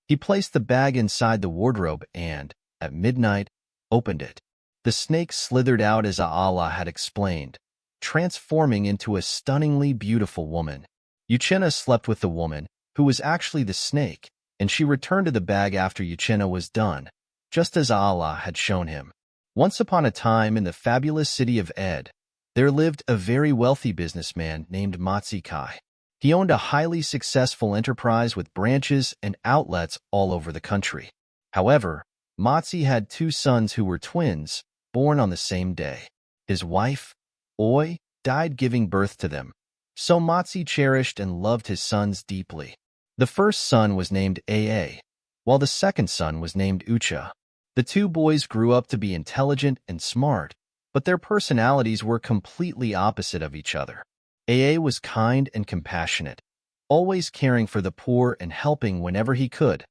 He placed the bag inside the wardrobe and, at midnight, opened it. The snake slithered out as Allah had explained, transforming into a stunningly beautiful woman. Uchenna slept with the woman, who was actually the snake, and she returned to the bag after Uchenna was done, just as Allah had shown him. Once upon a time in the fabulous city of Ed, there lived a very wealthy businessman named Matsi Kai. He owned a highly successful enterprise with branches and outlets all over the country. However, Matsi had two sons who were twins, born on the same day. His wife, Oi, died giving birth to them, so Matsi cherished and loved his sons deeply. The first son was named Aa, while the second son was named Ucha. The two boys grew up to be intelligent and smart, but their personalities were completely opposite of each other. Aa was kind and compassionate, always caring for the poor and helping whenever he could,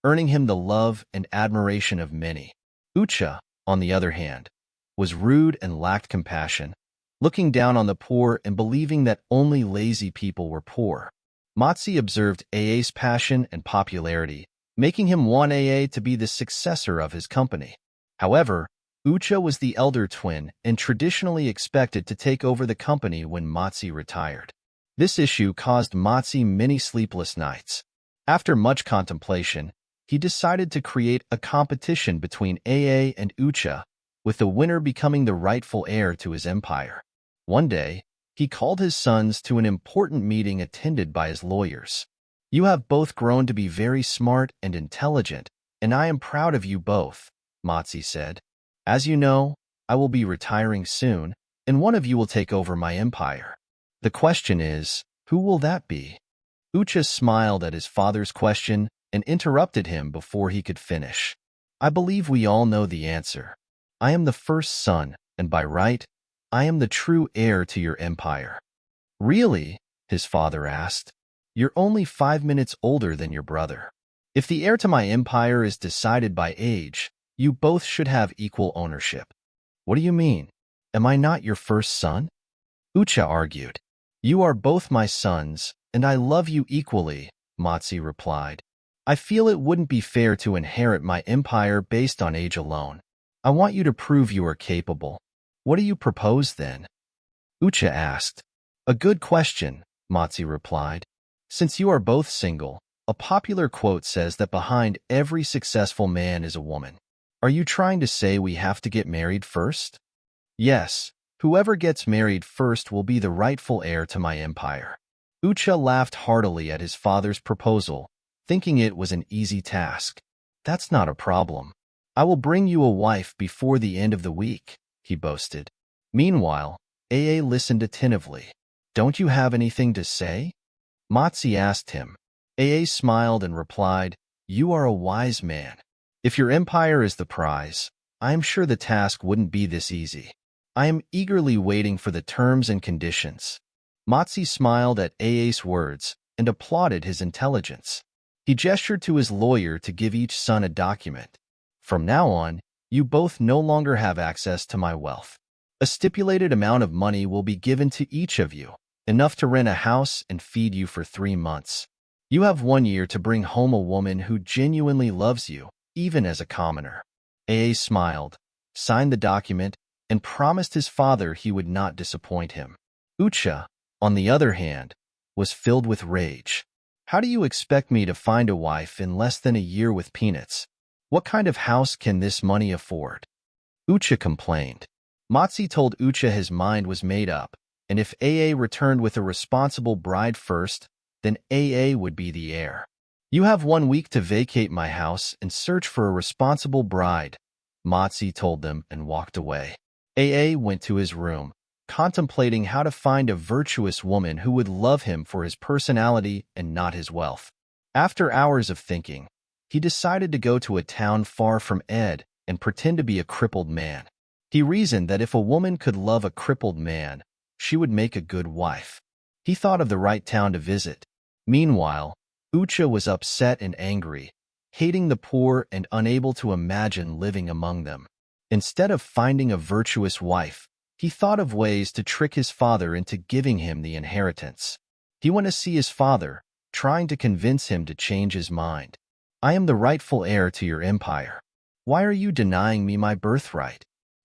earning him the love and admiration of many. Ucha, on the other hand, was rude and lacked compassion, looking down on the poor and believing that only lazy people were poor. Matsi observed Aa's passion and popularity, making him want Aa to be the successor of his company. However, Ucha was the elder twin and traditionally expected to take over the company when Matsi retired. This issue caused Matsi many sleepless nights. After much contemplation, he decided to create a competition between Aa and Ucha, with the winner becoming the rightful heir to his empire. One day, he called his sons to an important meeting attended by his lawyers. "You have both grown to be very smart and intelligent, and I am proud of you both," Matsi said. "As you know, I will be retiring soon, and one of you will take over my empire. The question is, who will that be?" Ucha smiled at his father's question and interrupted him before he could finish. "I believe we all know the answer. I am the first son, and by right, I am the true heir to your empire." "Really?" his father asked. "You're only 5 minutes older than your brother. If the heir to my empire is decided by age, you both should have equal ownership." "What do you mean? Am I not your first son?" Ucha argued. "You are both my sons, and I love you equally," Matsi replied. "I feel it wouldn't be fair to inherit my empire based on age alone. I want you to prove you are capable. What do you propose then?" Ucha asked. "A good question," Matsi replied. "Since you are both single, a popular quote says that behind every successful man is a woman. Are you trying to say we have to get married first?" "Yes, whoever gets married first will be the rightful heir to my empire." Ucha laughed heartily at his father's proposal, thinking it was an easy task. "That's not a problem. I will bring you a wife before the end of the week," he boasted. Meanwhile, Aa listened attentively. "Don't you have anything to say?" Matsi asked him. Aa smiled and replied, "You are a wise man. If your empire is the prize, I am sure the task wouldn't be this easy. I am eagerly waiting for the terms and conditions." Matsi smiled at Aa's words and applauded his intelligence. He gestured to his lawyer to give each son a document. "From now on, you both no longer have access to my wealth. A stipulated amount of money will be given to each of you, enough to rent a house and feed you for 3 months. You have 1 year to bring home a woman who genuinely loves you, even as a commoner." Aa smiled, signed the document, and promised his father he would not disappoint him. Ucha, on the other hand, was filled with rage. "How do you expect me to find a wife in less than a year with peanuts? What kind of house can this money afford?" Ucha complained. Matsi told Ucha his mind was made up, and if Aa returned with a responsible bride first, then Aa would be the heir. "You have 1 week to vacate my house and search for a responsible bride," Matsi told them and walked away. Aa went to his room, contemplating how to find a virtuous woman who would love him for his personality and not his wealth. After hours of thinking, he decided to go to a town far from Ed and pretend to be a crippled man. He reasoned that if a woman could love a crippled man, she would make a good wife. He thought of the right town to visit. Meanwhile, Ucha was upset and angry, hating the poor and unable to imagine living among them. Instead of finding a virtuous wife, he thought of ways to trick his father into giving him the inheritance. He went to see his father, trying to convince him to change his mind. I am the rightful heir to your empire. Why are you denying me my birthright?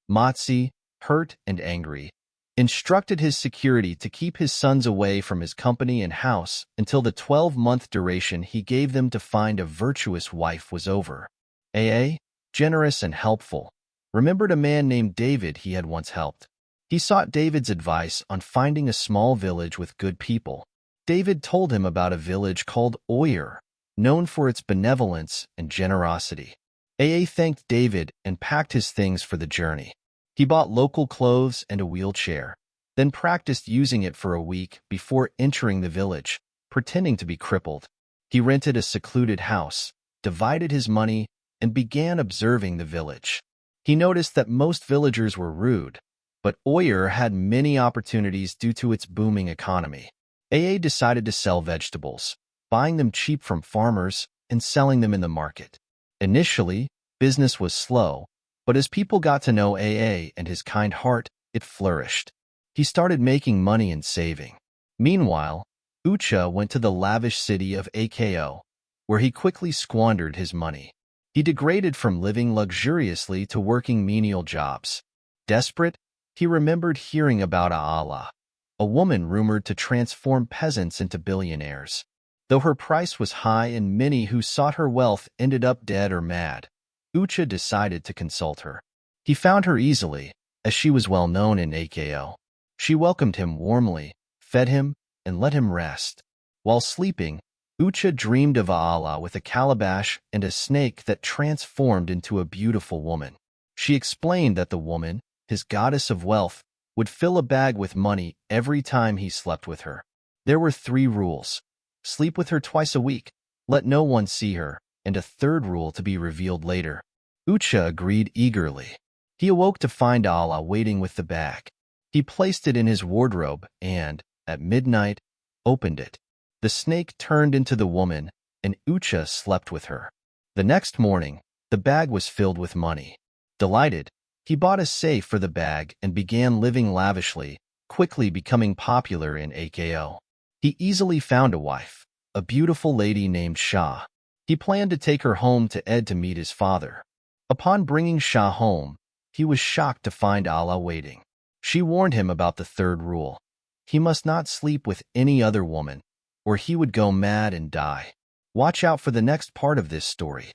Matsi, hurt and angry, instructed his security to keep his sons away from his company and house until the 12-month duration he gave them to find a virtuous wife was over. AA, generous and helpful, remembered a man named David he had once helped. He sought David's advice on finding a small village with good people. David told him about a village called Oyer, known for its benevolence and generosity. AA thanked David and packed his things for the journey. He bought local clothes and a wheelchair, then practiced using it for a week before entering the village, pretending to be crippled. He rented a secluded house, divided his money, and began observing the village. He noticed that most villagers were rude, but Oyer had many opportunities due to its booming economy. AA decided to sell vegetables, buying them cheap from farmers and selling them in the market. Initially, business was slow, but as people got to know AA and his kind heart, it flourished. He started making money and saving. Meanwhile, Ucha went to the lavish city of Ako, where he quickly squandered his money. He degraded from living luxuriously to working menial jobs. Desperate, he remembered hearing about Aala, a woman rumored to transform peasants into billionaires. Though her price was high and many who sought her wealth ended up dead or mad, Ucha decided to consult her. He found her easily, as she was well known in Ako. She welcomed him warmly, fed him, and let him rest. While sleeping, Ucha dreamed of Aala with a calabash and a snake that transformed into a beautiful woman. She explained that the woman, his goddess of wealth, would fill a bag with money every time he slept with her. There were 3 rules. Sleep with her twice a week, let no one see her, and a 3rd rule to be revealed later. Ucha agreed eagerly. He awoke to find Aala waiting with the bag. He placed it in his wardrobe and, at midnight, opened it. The snake turned into the woman, and Ucha slept with her. The next morning, the bag was filled with money. Delighted, he bought a safe for the bag and began living lavishly, quickly becoming popular in Ako. He easily found a wife, a beautiful lady named Shah. He planned to take her home to Ed to meet his father. Upon bringing Shah home, he was shocked to find Aala waiting. She warned him about the 3rd rule. He must not sleep with any other woman, or he would go mad and die. Watch out for the next part of this story.